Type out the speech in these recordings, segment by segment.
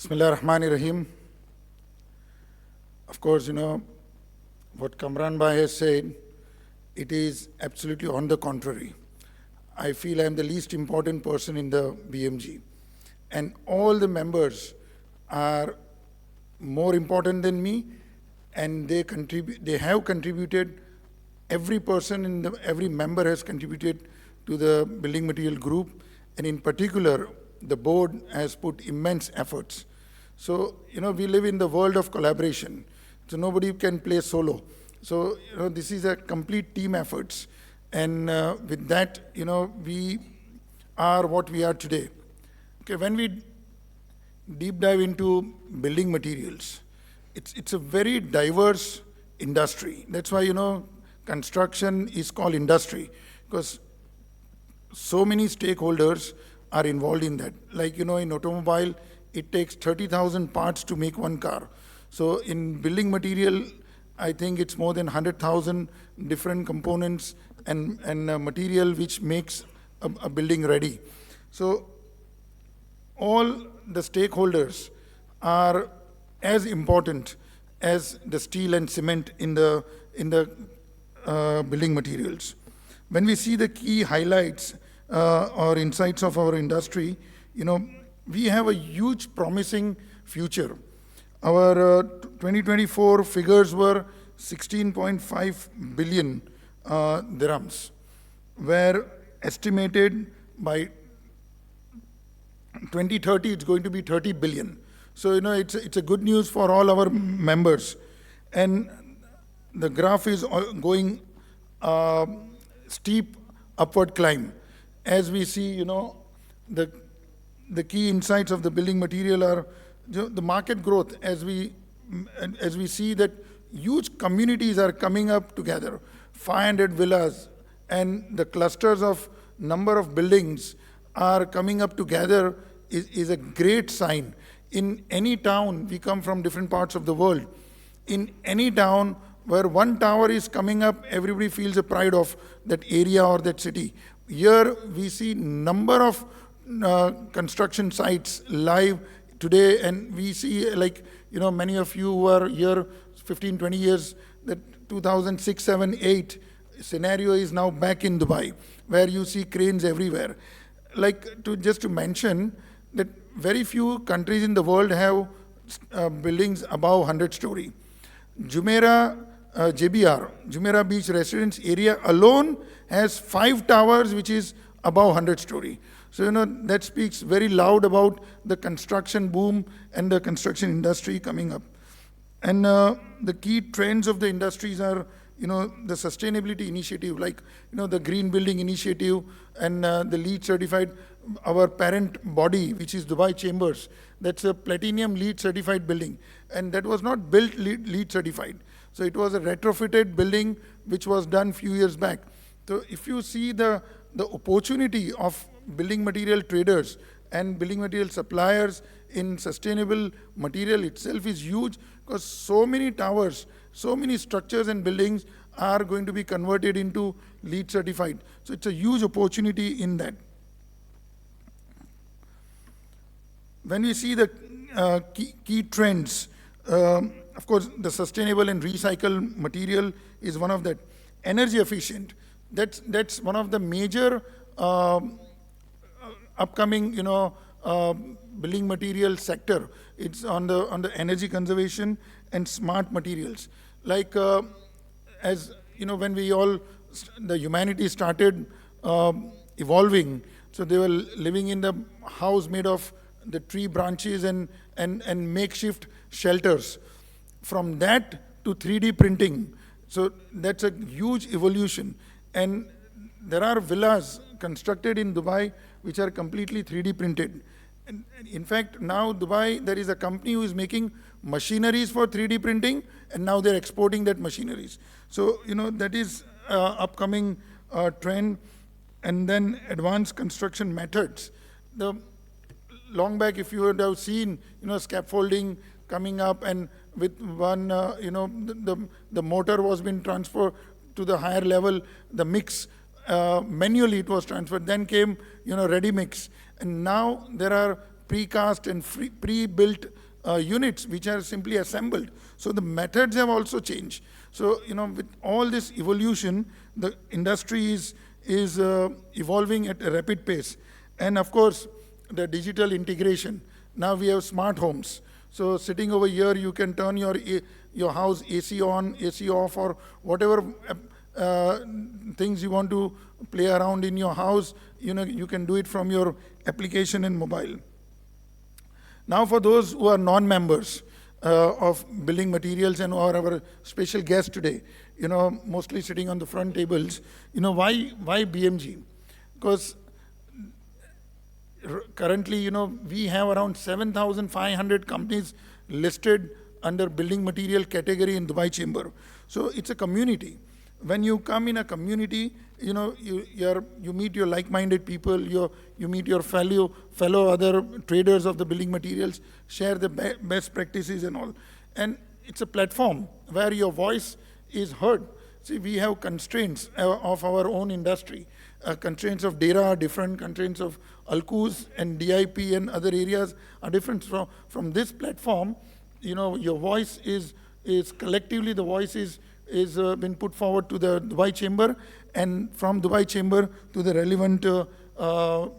Bismillah ar-Rahman ar-Rahim. Of course, what Kamran Bhai has said, it is absolutely on the contrary. I feel I am the least important person in the BMG. And all the members are more important than me, and they have contributed, every member has contributed to the building material group, and in particular, the board has put immense efforts. So, we live in the world of collaboration. So nobody can play solo. So, this is a complete team efforts. And with that, we are what we are today. Okay, when we deep dive into building materials, it's a very diverse industry. That's why, construction is called industry, because so many stakeholders are involved in that. Like, in automobile, it takes 30,000 parts to make one car. So in building material, I think it's more than 100,000 different components and material which makes a building ready. So all the stakeholders are as important as the steel and cement in the building materials. When we see the key highlights or insights of our industry, we have a huge promising future. Our 2024 figures were 16.5 billion dirhams, were estimated by 2030 it's going to be 30 billion. So, it's a good news for all our members. And the graph is going steep upward climb. As we see, the key insights of the building material are the market growth. As we see that huge communities are coming up together, 500 villas, and the clusters of number of buildings are coming up together is a great sign. In any town, we come from different parts of the world. In any town where one tower is coming up, everybody feels a pride of that area or that city. Here we see number of construction sites live today, and we see, like, many of you who are here 15, 20 years, that 2006, 7, 8 scenario is now back in Dubai, where you see cranes everywhere. Like, just to mention that very few countries in the world have buildings above 100 story. Jumeirah, JBR, Jumeirah Beach Residence area alone has 5 towers which is above 100 story. So, that speaks very loud about the construction boom and the construction industry coming up. And the key trends of the industries are, the sustainability initiative, like, the green building initiative and the LEED certified, our parent body, which is Dubai Chambers, that's a platinum LEED certified building. And that was not built LEED certified. So it was a retrofitted building which was done few years back. So if you see the opportunity of building material traders and building material suppliers in sustainable material itself is huge, because so many towers, so many structures and buildings are going to be converted into LEED certified. So it's a huge opportunity in that. When we see the key trends, of course, the sustainable and recycled material is one of that. Energy efficient, that's one of the major upcoming, building material sector. It's on the energy conservation and smart materials. Like, as when the humanity started evolving, so they were living in the house made of the tree branches and makeshift shelters. From that to 3D printing, so that's a huge evolution. And there are villas constructed in Dubai which are completely 3D printed. And in fact, now Dubai, there is a company who is making machineries for 3D printing, and now they're exporting that machineries. So, that is upcoming trend. And then advanced construction methods. Long back, if you would have seen, scaffolding coming up, and with one, the motor was being transferred to the higher level, the mix, manually it was transferred. Then came, ready mix. And now there are precast and pre-built units which are simply assembled. So the methods have also changed. So, with all this evolution, the industry is evolving at a rapid pace. And of course, the digital integration. Now we have smart homes. So sitting over here, you can turn your house AC on, AC off, or whatever things you want to play around in your house, you can do it from your application in mobile. Now for those who are non-members of building materials and are our special guests today, mostly sitting on the front tables, why BMG? Because currently, we have around 7,500 companies listed under building material category in Dubai Chamber. So it's a community. When you come in a community, you meet your like-minded people, you meet your fellow other traders of the building materials, share the best practices and all. And it's a platform where your voice is heard. See, we have constraints of our own industry. Constraints of DERA are different, constraints of Alcuz and DIP and other areas are different. From this platform, your voice is collectively, the voice is been put forward to the Dubai Chamber, and from Dubai Chamber to the relevant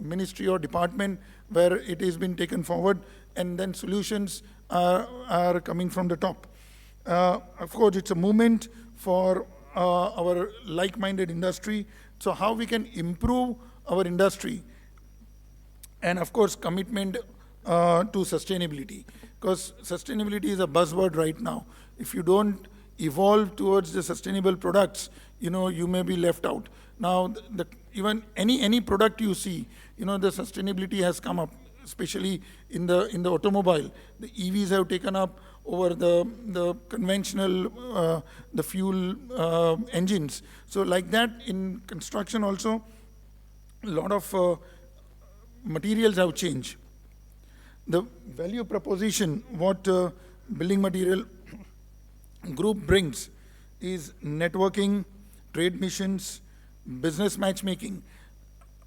ministry or department where it has been taken forward, and then solutions are coming from the top. Of course, it's a movement for our like-minded industry. So how we can improve our industry, and of course commitment to sustainability, because sustainability is a buzzword right now. If you don't evolve towards the sustainable products, you may be left out. Now, even any product you see, the sustainability has come up, especially in the automobile. The EVs have taken up over the conventional, the fuel engines. So like that, in construction also, a lot of materials have changed. The value proposition, what building material group brings, is networking, trade missions, business matchmaking.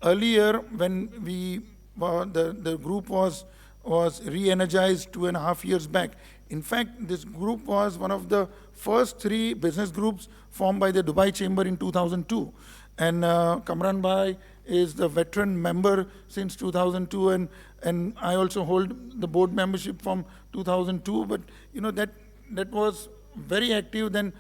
Earlier, when the group was re-energized 2.5 years back. In fact, this group was one of the first 3 business groups formed by the Dubai Chamber in 2002. And Kamran Bhai is the veteran member since 2002, and I also hold the board membership from 2002. But that was very active. Then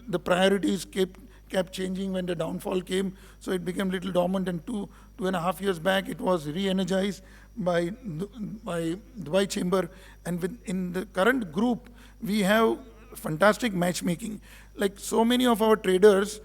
the priorities kept changing when the downfall came, so it became a little dormant. And 2.5 years back, it was re-energized by Dubai Chamber. And in the current group, we have fantastic matchmaking. Like, so many of our traders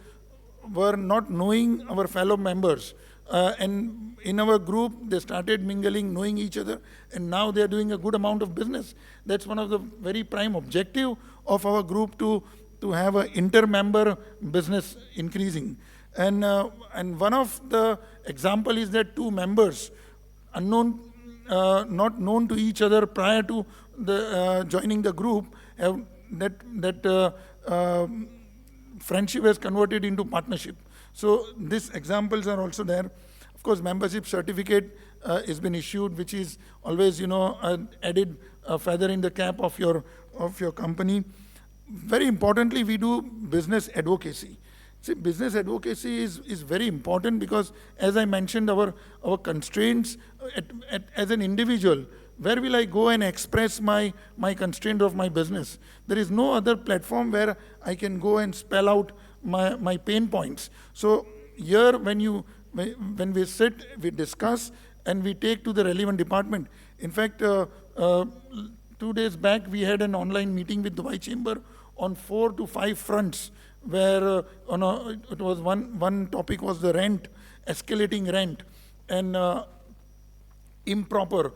were not knowing our fellow members. And in our group, they started mingling, knowing each other, and now they are doing a good amount of business. That's one of the very prime objective of our group, to have an inter-member business increasing. And one of the example is that 2 members, unknown, not known to each other prior to the joining the group, have that friendship has converted into partnership. So these examples are also there. Of course, membership certificate has been issued, which is always, added feather in the cap of your company. Very importantly, we do business advocacy. See, business advocacy is very important, because, as I mentioned, our constraints as an individual, where will I go and express my constraint of my business? There is no other platform where I can go and spell out my pain points. So here, when we sit, we discuss, and we take to the relevant department. In fact, 2 days back, we had an online meeting with Dubai Chamber on 4 to 5 fronts, where it was one topic was the rent, escalating rent, and improper,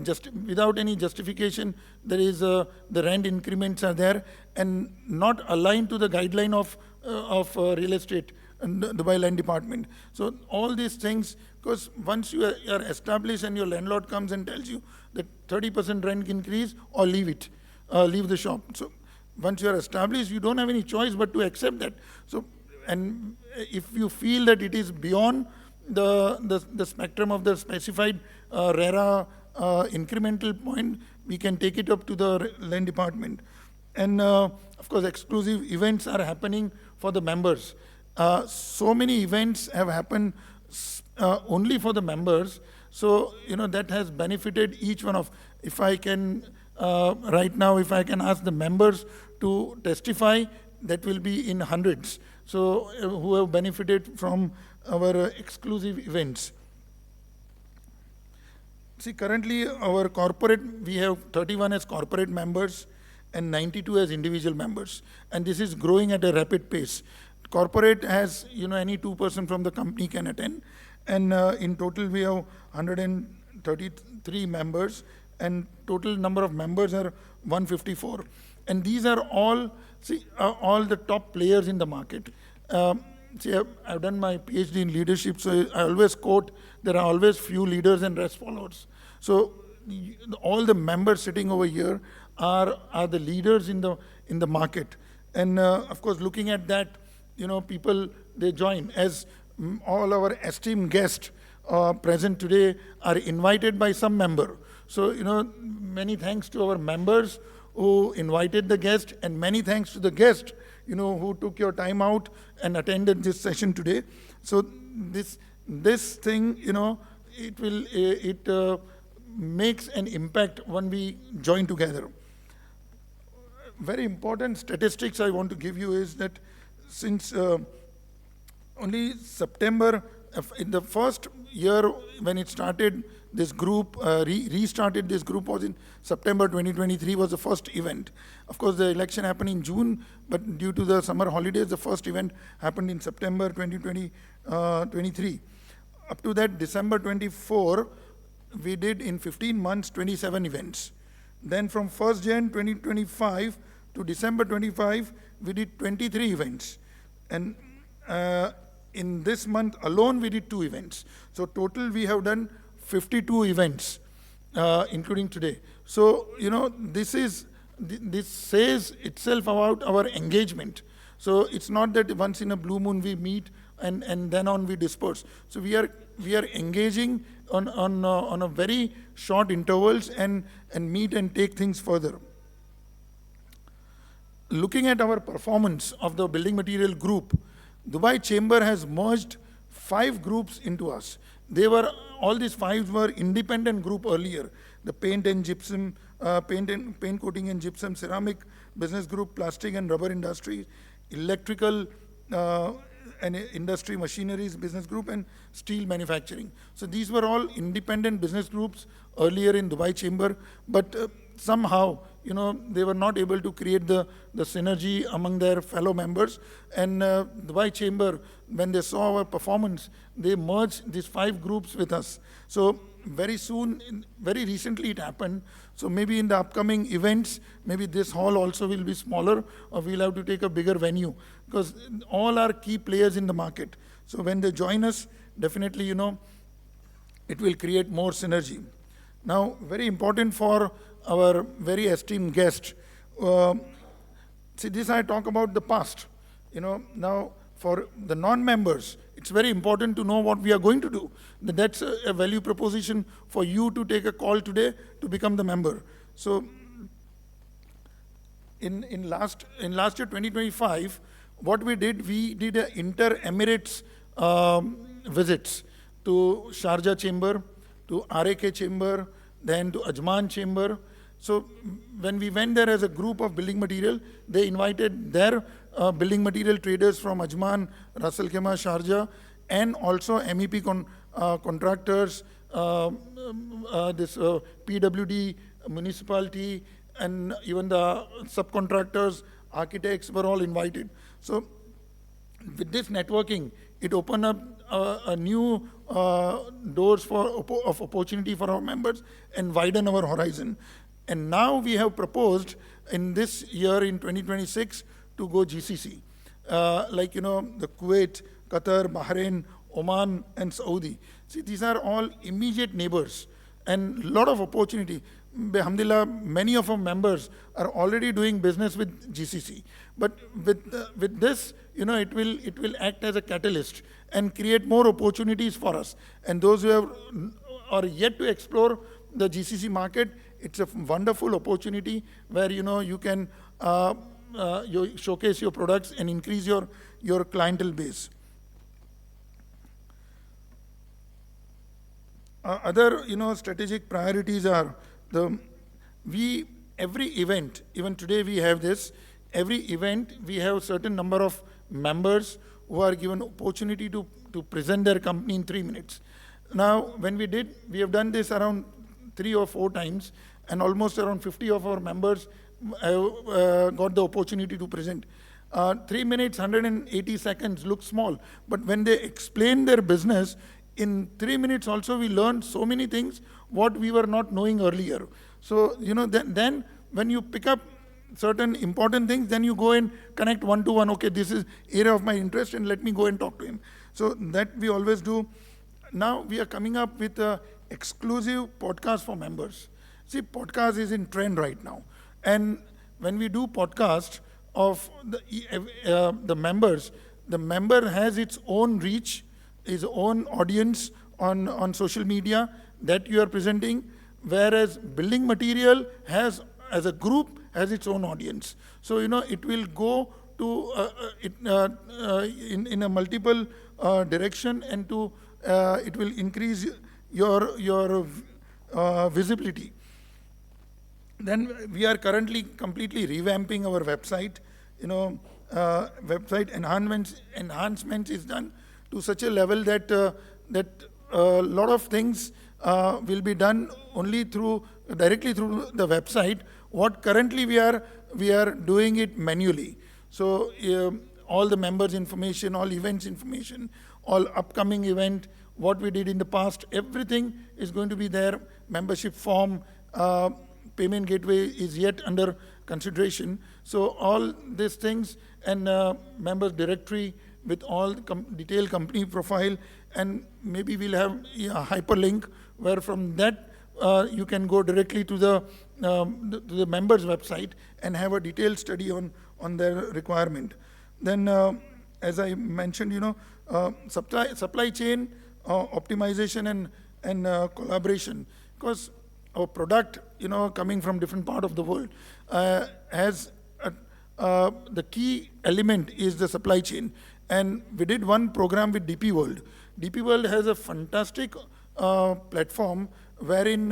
just without any justification, there is the rent increments are there and not aligned to the guideline of real estate and the Dubai Land Department. So all these things, because once you are established and your landlord comes and tells you that 30% rent increase, or leave it, leave the shop. So once you are established, you don't have any choice but to accept that. So, and if you feel that it is beyond the spectrum of the specified RERA incremental point, we can take it up to the land department. And of course, exclusive events are happening for the members. So many events have happened only for the members. So, that has benefited each one of, if I can, right now, if I can ask the members to testify, that will be in hundreds. So, who have benefited from our exclusive events. See, currently our corporate, we have 31 as corporate members and 92 as individual members. And this is growing at a rapid pace. Corporate has, any 2% from the company can attend. And in total, we have 133 members, and total number of members are 154. And these are all, all the top players in the market. I've done my PhD in leadership, so I always quote, there are always few leaders and rest followers. So all the members sitting over here are the leaders in the market. And of course, looking at that, people, they join. As all our esteemed guests present today are invited by some member. So, many thanks to our members who invited the guest, and many thanks to the guest, who took your time out and attended this session today. So this thing, it makes an impact when we join together. Very important statistics I want to give you is that since only September, in the first year when it started, this group, restarted this group was in September 2023 was the first event. Of course, the election happened in June, but due to the summer holidays, the first event happened in September 2023. Up to that, December 24, we did in 15 months, 27 events. Then from 1st Jan 2025 to December 25, we did 23 events. And in this month alone, we did 2 events. So total, we have done 52 events, including today. So, this says itself about our engagement. So it's not that once in a blue moon we meet and then on we disperse. So we are engaging on a very short intervals and meet and take things further. Looking at our performance of the building material group, Dubai Chamber has merged 5 groups into us. All these 5 were independent group earlier. The paint and gypsum, paint coating and gypsum, ceramic business group, plastic and rubber industry, electrical and industry machineries business group, and steel manufacturing. So these were all independent business groups earlier in Dubai Chamber, but somehow, they were not able to create the synergy among their fellow members. And Dubai Chamber, when they saw our performance, they merged these 5 groups with us. So very soon, very recently it happened. So maybe in the upcoming events, maybe this hall also will be smaller, or we'll have to take a bigger venue, because all are key players in the market. So when they join us, definitely, it will create more synergy. Now, very important for our very esteemed guest. See, this I talk about the past. Now for the non-members, it's very important to know what we are going to do. That's a value proposition for you to take a call today to become the member. So in last year 2025, what we did inter-Emirates visits to Sharjah Chamber, to RAK Chamber, then to Ajman Chamber. So when we went there as a group of building material, they invited their building material traders from Ajman, Ras Al Khaimah, Sharjah, and also MEP contractors, this PWD municipality, and even the subcontractors, architects were all invited. So with this networking, it opened up a new doors of opportunity for our members and widen our horizon. And now we have proposed in this year, in 2026, to go GCC. The Kuwait, Qatar, Bahrain, Oman, and Saudi. See, these are all immediate neighbors and a lot of opportunity. Alhamdulillah, many of our members are already doing business with GCC. But with this, it will act as a catalyst and create more opportunities for us. And those who are yet to explore, the GCC market, it's a wonderful opportunity where, you can you showcase your products and increase your clientele base. Other, strategic priorities are every event, even today we have this, every event we have a certain number of members who are given opportunity to present their company in 3 minutes. Now, when we have done this around 3 or 4 times, and almost around 50 of our members have got the opportunity to present. 3 minutes, 180 seconds looks small, but when they explain their business, in 3 minutes also we learned so many things what we were not knowing earlier. So, then when you pick up certain important things, then you go and connect one-to-one. Okay, this is area of my interest, and let me go and talk to him. So that we always do. Now we are coming up with a exclusive podcast for members. See, podcast is in trend right now, and when we do podcast of the members, the member has its own reach, his own audience on social media that you are presenting, whereas building material has, as a group, has its own audience. So, it will go to in a multiple direction, and it will increase your visibility. Then we are currently completely revamping our website. Website enhancements is done to such a level that a lot of things will be done only directly through the website. What currently we are doing it manually. So all the members' information, all events information, all upcoming event, what we did in the past, everything is going to be there. Membership form, payment gateway is yet under consideration. So all these things, and members directory with all detailed company profile, and maybe we'll have a hyperlink where from that you can go directly to the members' website and have a detailed study on their requirement. Then, as I mentioned, supply chain optimization and collaboration, because our product, coming from different part of the world, has the key element is the supply chain. And we did one program with DP World. DP World has a fantastic platform wherein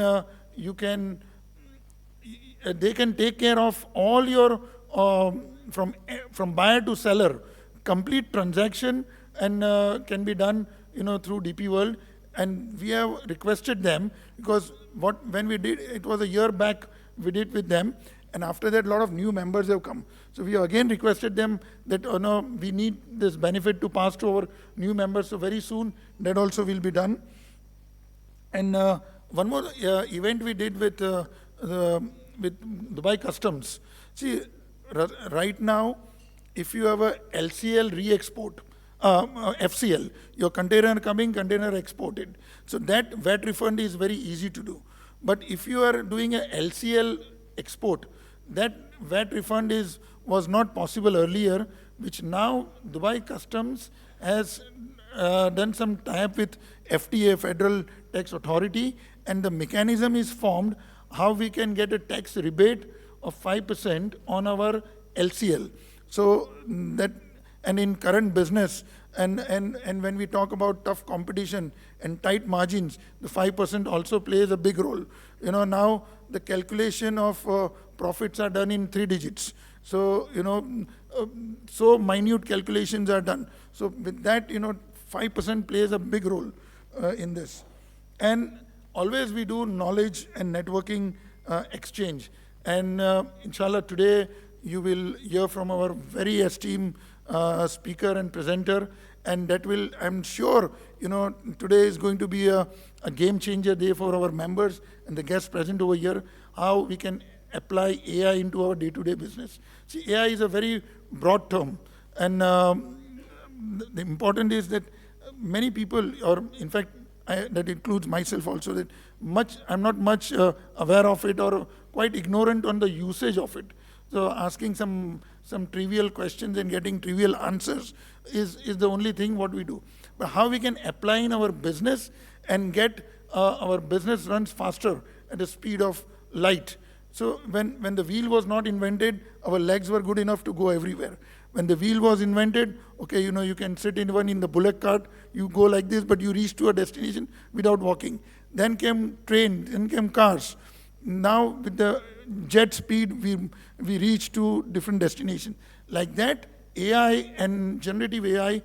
they can take care of all your from buyer to seller complete transaction, and can be done through DP World. And we have requested them, because when we did, it was a year back we did with them, and after that a lot of new members have come. So we again requested them that we need this benefit to pass to our new members. So very soon that also will be done. And one more event we did with Dubai Customs. See, right now, if you have a LCL re-export, FCL, your container coming, container exported. So that VAT refund is very easy to do. But if you are doing a LCL export, that VAT refund was not possible earlier, which now Dubai Customs has done some tie-up with FTA, Federal Tax Authority, and the mechanism is formed how we can get a tax rebate of 5% on our LCL. So that, and in current business, and when we talk about tough competition and tight margins, the 5% also plays a big role. Now the calculation of profits are done in 3 digits. So, so minute calculations are done. So with that, 5% plays a big role in this. And always we do knowledge and networking exchange. And inshallah, today you will hear from our very esteemed speaker and presenter, and that will, I'm sure, today is going to be a game changer day for our members and the guests present over here, how we can apply AI into our day-to-day business. See, AI is a very broad term, and the important is that many people, or in fact, that includes myself also, that I'm not much aware of it, or quite ignorant on the usage of it. So asking some trivial questions and getting trivial answers is the only thing what we do. But how we can apply in our business and get our business runs faster at the speed of light. So when the wheel was not invented, our legs were good enough to go everywhere. When the wheel was invented, okay, you can sit even in the bullock cart, you go like this, but you reach to a destination without walking. Then came train, then came cars. Now with the jet speed, we reach to different destinations. Like that, AI and generative AI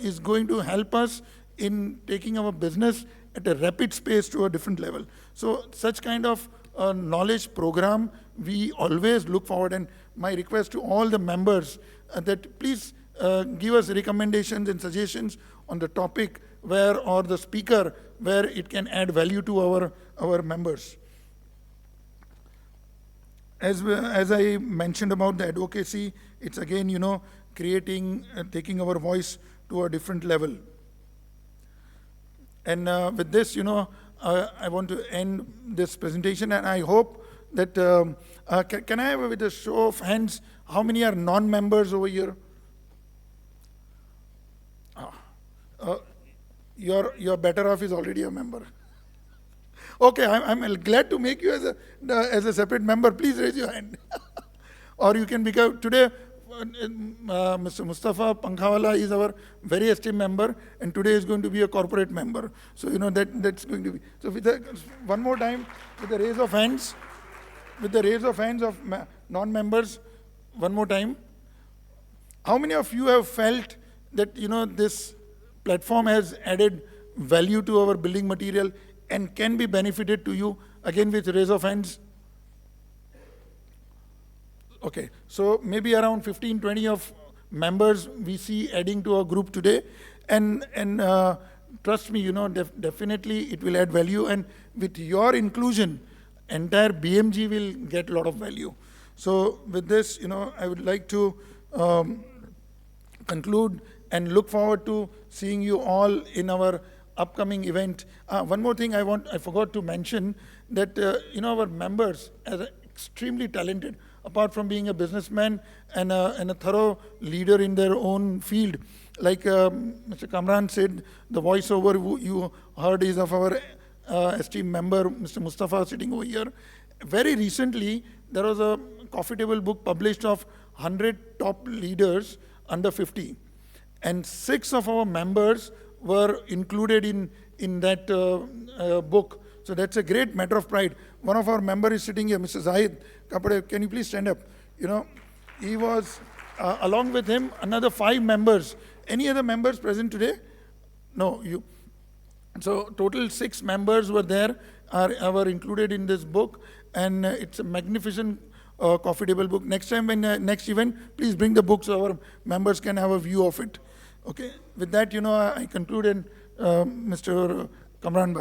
is going to help us in taking our business at a rapid pace to a different level. So such kind of knowledge program, we always look forward. And my request to all the members that please give us recommendations and suggestions on the topic or the speaker where it can add value to our members. As I mentioned about the advocacy, it's again, creating, taking our voice to a different level. And with this, I want to end this presentation, and I hope that, can I have with a show of hands, how many are non-members over here? Your better off is already a member. Okay, I'm glad to make you as a separate member. Please raise your hand. Or you can become, today, Mr. Mustafa Pankhawala is our very esteemed member, and today is going to be a corporate member. So, that's going to be. So, one more time, with the raise of hands, of non-members, one more time. How many of you have felt that, this platform has added value to our building material and can be benefited to you? Again, with raise of hands. Okay, so maybe around 15, 20 of members we see adding to our group today. And trust me, definitely it will add value. And with your inclusion, entire BMG will get a lot of value. So with this, I would like to conclude and look forward to seeing you all in our upcoming event. One more thing I forgot to mention, that our members are extremely talented. Apart from being a businessman and a thorough leader in their own field, like Mr. Kamran said, the voiceover you heard is of our esteemed member, Mr. Mustafa, sitting over here. Very recently, there was a coffee table book published of 100 top leaders under 50. And 6 of our members were included in that book. So that's a great matter of pride. One of our members is sitting here, Mr. Zahid Kapade. Can you please stand up? He was, along with him, another 5 members. Any other members present today? No, you. So total 6 members were there, were included in this book, and it's a magnificent coffee table book. Next time, when next event, please bring the book so our members can have a view of it. Okay. With that, I conclude, and Mr. Kamran.